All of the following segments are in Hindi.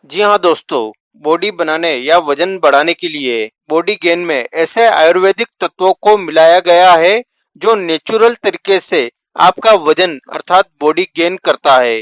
जी हाँ दोस्तों, बॉडी बनाने या वजन बढ़ाने के लिए बॉडी गेन में ऐसे आयुर्वेदिक तत्वों को मिलाया गया है जो नेचुरल तरीके से आपका वजन अर्थात बॉडी गेन करता है।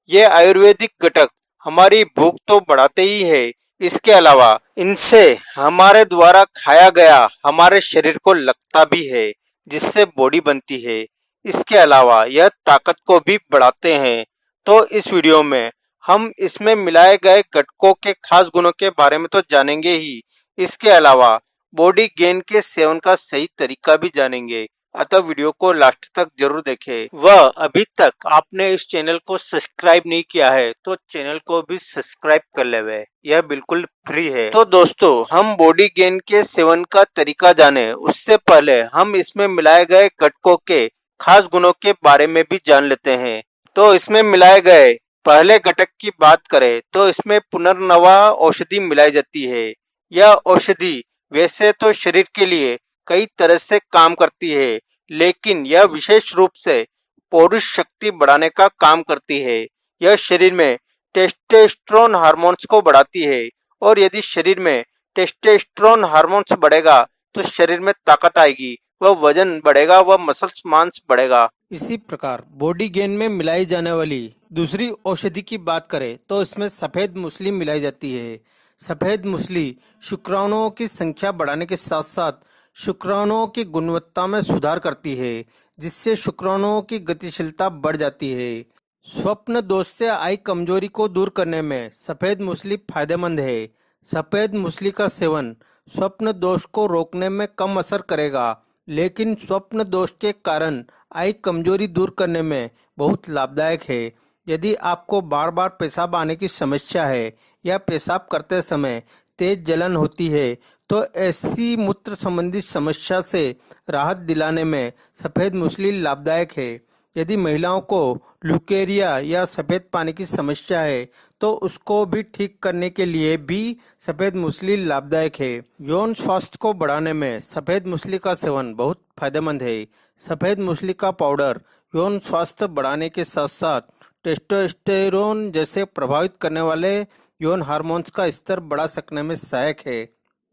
ये आयुर्वेदिक घटक हमारी भूख तो बढ़ाते ही है, इसके अलावा इनसे हमारे द्वारा खाया गया हमारे शरीर को लगता भी है, जिससे बॉडी बनती है। इसके अलावा यह ताकत को भी बढ़ाते हैं। तो इस वीडियो में हम इसमें मिलाए गए घटकों के खास गुणों के बारे में तो जानेंगे ही, इसके अलावा बॉडी गेन के सेवन का सही तरीका भी जानेंगे। अतः वीडियो को लास्ट तक जरूर देखें। वह अभी तक आपने इस चैनल को सब्सक्राइब नहीं किया है तो चैनल को भी सब्सक्राइब कर ले वे, यह बिल्कुल फ्री है। तो दोस्तों, हम बॉडी गेन के सेवन का तरीका जाने उससे पहले हम इसमें मिलाए गए घटकों के खास गुणों के बारे में भी जान लेते हैं। तो इसमें मिलाए गए पहले घटक की बात करें तो इसमें पुनर्नवा औषधि मिलाई जाती है। यह औषधि वैसे तो शरीर के लिए कई तरह से काम करती है, लेकिन यह विशेष रूप से पौरुष शक्ति बढ़ाने का काम करती है। यह शरीर में टेस्टोस्टेरोन हार्मोन्स को बढ़ाती है, और यदि शरीर में टेस्टोस्टेरोन हार्मोन्स बढ़ेगा तो शरीर में ताकत आएगी, वह वजन बढ़ेगा, वह मसल्स मांस बढ़ेगा। इसी प्रकार बॉडी गेन में मिलाई जाने वाली दूसरी औषधि की बात करें तो इसमें सफेद मूसली मिलाई जाती है। सफेद मूसली शुक्राणुओं की संख्या बढ़ाने के साथ साथ शुक्राणुओं की गुणवत्ता में सुधार करती है, जिससे शुक्राणुओं की गतिशीलता बढ़ जाती है। स्वप्न दोष से आई कमजोरी को दूर करने में सफेद मूसली फायदेमंद है। सफेद मूसली का सेवन स्वप्न दोष को रोकने में कम असर करेगा, लेकिन स्वप्न दोष के कारण आई कमजोरी दूर करने में बहुत लाभदायक है। यदि आपको बार बार पेशाब आने की समस्या है या पेशाब करते समय तेज जलन होती है, तो ऐसी मूत्र संबंधी समस्या से राहत दिलाने में सफेद मूसली लाभदायक है। यदि महिलाओं को ल्यूकेरिया या सफेद पानी की समस्या है तो उसको भी ठीक करने के लिए भी सफेद मूसली लाभदायक है। यौन स्वास्थ्य को बढ़ाने में सफेद मूसली का सेवन बहुत फायदेमंद है। सफेद मूसली का पाउडर यौन स्वास्थ्य बढ़ाने के साथ साथ टेस्टोस्टेरोन जैसे प्रभावित करने वाले यौन हार्मोन्स का स्तर बढ़ा सकने में सहायक है।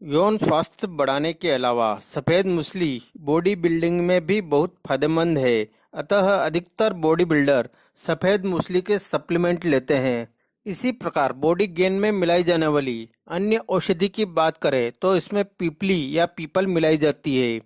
यौन स्वास्थ्य बढ़ाने के अलावा सफेद मूसली बॉडी बिल्डिंग में भी बहुत फायदेमंद है, अतः अधिकतर बॉडी बिल्डर सफेद मूसली के सप्लीमेंट लेते हैं। इसी प्रकार बॉडी गेन में मिलाई जाने वाली अन्य औषधि की बात करें तो इसमें पीपली या पीपल मिलाई जाती है।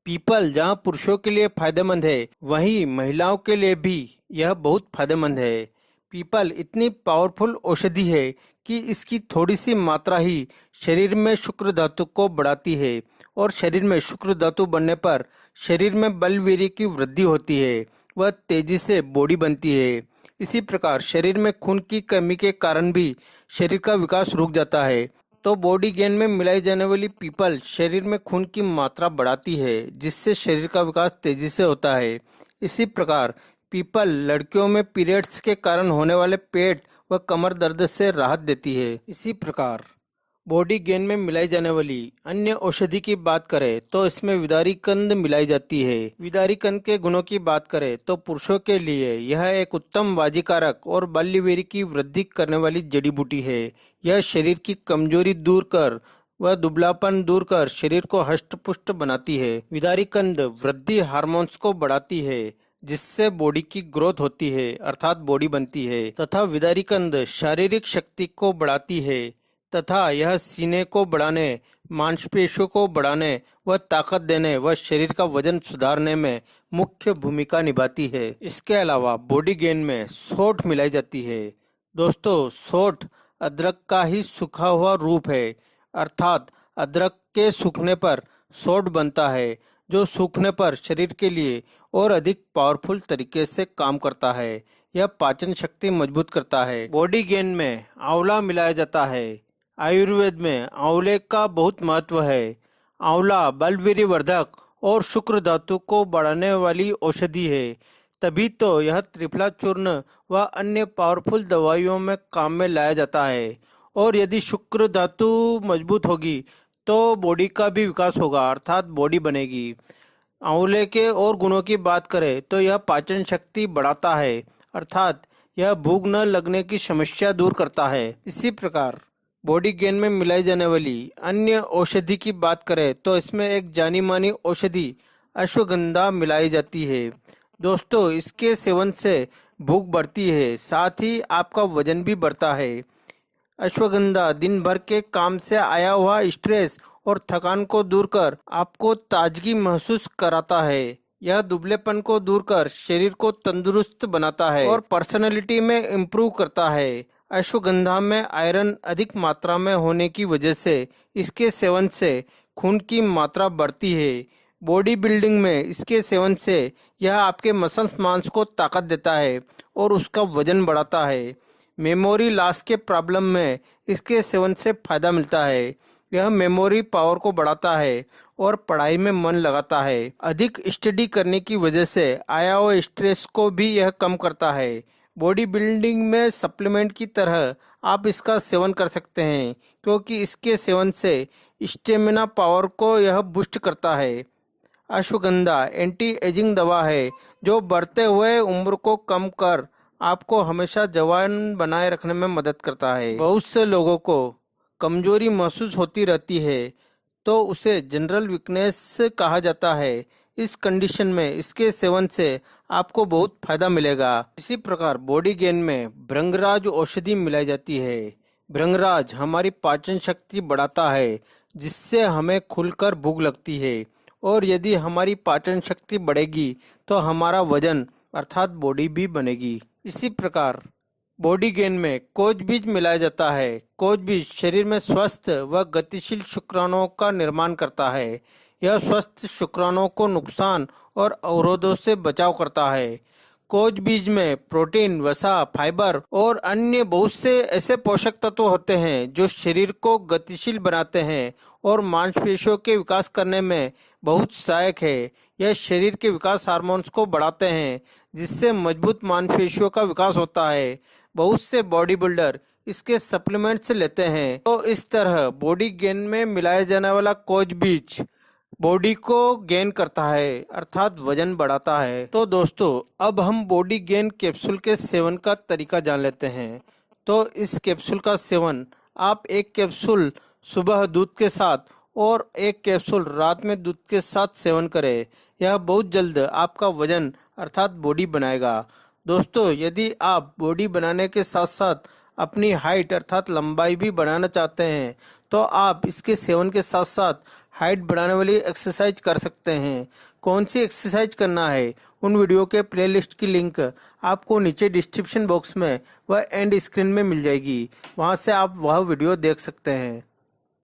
पीपल जहां पुरुषों के लिए फायदेमंद है, वहीं महिलाओं के लिए भी यह बहुत फायदेमंद है। पीपल इतनी पावरफुल औषधि है कि इसकी थोड़ी सी मात्रा ही शरीर में शुक्र धातु को बढ़ाती है, और शरीर में शुक्र धातु बढ़ने पर शरीर में बलवीर्य की वृद्धि होती है, वह तेजी से बॉडी बनती है। इसी प्रकार शरीर में खून की कमी के कारण भी शरीर का विकास रुक जाता है। तो बॉडी गेन में मिलाई जाने वाली पीपल शरीर में खून की मात्रा बढ़ाती है, जिससे शरीर का विकास तेजी से होता है। इसी प्रकार पीपल लड़कियों में पीरियड्स के कारण होने वाले पेट व कमर दर्द से राहत देती है। इसी प्रकार बॉडी गेन में मिलाई जाने वाली अन्य औषधि की बात करें तो इसमें विदारी कंद मिलाई जाती है। विदारी कंद के गुणों की बात करें तो पुरुषों के लिए यह एक उत्तम वाजीकारक और बाल्यवीर्य की वृद्धि करने वाली जड़ी बूटी है। यह शरीर की कमजोरी दूर कर व दुबलापन दूर कर शरीर को हष्ट पुष्ट बनाती है। विदारी कंद वृद्धि हार्मोन्स को बढ़ाती है, जिससे बॉडी की ग्रोथ होती है अर्थात बॉडी बनती है, तथा विदारी कंद शारीरिक शक्ति को बढ़ाती है तथा यह सीने को बढ़ाने, मांसपेशियों को बढ़ाने व ताकत देने व शरीर का वजन सुधारने में मुख्य भूमिका निभाती है। इसके अलावा बॉडी गेन में सौंठ मिलाई जाती है। दोस्तों, सौंठ अदरक का ही सूखा हुआ रूप है, अर्थात अदरक के सूखने पर सौंठ बनता है, जो सूखने पर शरीर के लिए और अधिक पावरफुल तरीके से काम करता है। यह पाचन शक्ति मजबूत करता है। बॉडी गेन में आंवला मिलाया जाता है। आयुर्वेद में आंवले का बहुत महत्व है। आंवला बलवीर्य वर्धक और शुक्र धातु को बढ़ाने वाली औषधि है, तभी तो यह त्रिफला चूर्ण व अन्य पावरफुल दवाइयों में काम में लाया जाता है। और यदि शुक्र धातु मजबूत होगी तो बॉडी का भी विकास होगा अर्थात बॉडी बनेगी। आंवले के और गुणों की बात करें तो यह पाचन शक्ति बढ़ाता है, अर्थात यह भूख न लगने की समस्या दूर करता है। इसी प्रकार बॉडी गेन में मिलाई जाने वाली अन्य औषधि की बात करें तो इसमें एक जानी मानी औषधि अश्वगंधा मिलाई जाती है। दोस्तों, इसके सेवन से भूख बढ़ती है, साथ ही आपका वजन भी बढ़ता है। अश्वगंधा दिन भर के काम से आया हुआ स्ट्रेस और थकान को दूर कर आपको ताजगी महसूस कराता है। यह दुबलेपन को दूर कर शरीर को तंदुरुस्त बनाता है और पर्सनैलिटी में इम्प्रूव करता है। अश्वगंधा में आयरन अधिक मात्रा में होने की वजह से इसके सेवन से खून की मात्रा बढ़ती है। बॉडी बिल्डिंग में इसके सेवन से यह आपके मसल्स मांस को ताकत देता है और उसका वजन बढ़ाता है। मेमोरी लॉस के प्रॉब्लम में इसके सेवन से फायदा मिलता है। यह मेमोरी पावर को बढ़ाता है और पढ़ाई में मन लगाता है। अधिक स्टडी करने की वजह से आया हुआ स्ट्रेस को भी यह कम करता है। बॉडी बिल्डिंग में सप्लीमेंट की तरह आप इसका सेवन कर सकते हैं, क्योंकि इसके सेवन से स्टेमिना पावर को यह बूस्ट करता है। अश्वगंधा एंटी एजिंग दवा है जो बढ़ते हुए उम्र को कम कर आपको हमेशा जवान बनाए रखने में मदद करता है। बहुत से लोगों को कमजोरी महसूस होती रहती है तो उसे जनरल वीकनेस कहा जाता है। इस कंडीशन में इसके सेवन से आपको बहुत फायदा मिलेगा। इसी प्रकार बॉडी गेन में भृंगराज औषधि मिलाई जाती है। भृंगराज हमारी पाचन शक्ति बढ़ाता है, जिससे हमें खुलकर भूख लगती है, और यदि हमारी पाचन शक्ति बढ़ेगी तो हमारा वजन अर्थात बॉडी भी बनेगी। इसी प्रकार बॉडी गेन में कोज बीज मिलाया जाता है। कोज बीज शरीर में स्वस्थ व गतिशील शुक्राणुओं का निर्माण करता है। यह स्वस्थ शुक्राणुओं को नुकसान और अवरोधों से बचाव करता है। कोज बीज में प्रोटीन, वसा, फाइबर और अन्य बहुत से ऐसे पोषक तत्व होते हैं जो शरीर को गतिशील बनाते हैं और मांसपेशियों के विकास करने में बहुत सहायक है। यह शरीर के विकास हार्मोन्स को बढ़ाते हैं, जिससे मजबूत मांसपेशियों का विकास होता है। बहुत से बॉडी बिल्डर इसके सप्लीमेंट्स लेते हैं। तो इस तरह बॉडी गेन में मिलाया जाने वाला कोज बीज बॉडी को गेन करता है, अर्थात वजन बढ़ाता है। तो दोस्तों, अब हम बॉडी गेन कैप्सूल के सेवन का तरीका जान लेते हैं। तो इस कैप्सूल का सेवन आप एक कैप्सूल सुबह दूध के साथ और एक कैप्सूल रात में दूध के साथ सेवन करें। यह बहुत जल्द आपका वजन अर्थात बॉडी बनाएगा। दोस्तों, यदि आप बॉडी बनाने के साथ साथ अपनी हाइट अर्थात लंबाई भी बढ़ाना चाहते हैं तो आप इसके सेवन के साथ साथ हाइट बढ़ाने वाली एक्सरसाइज कर सकते हैं। कौन सी एक्सरसाइज करना है, उन वीडियो के प्लेलिस्ट की लिंक आपको नीचे डिस्क्रिप्शन बॉक्स में व एंड स्क्रीन में मिल जाएगी। वहां से आप वह वीडियो देख सकते हैं।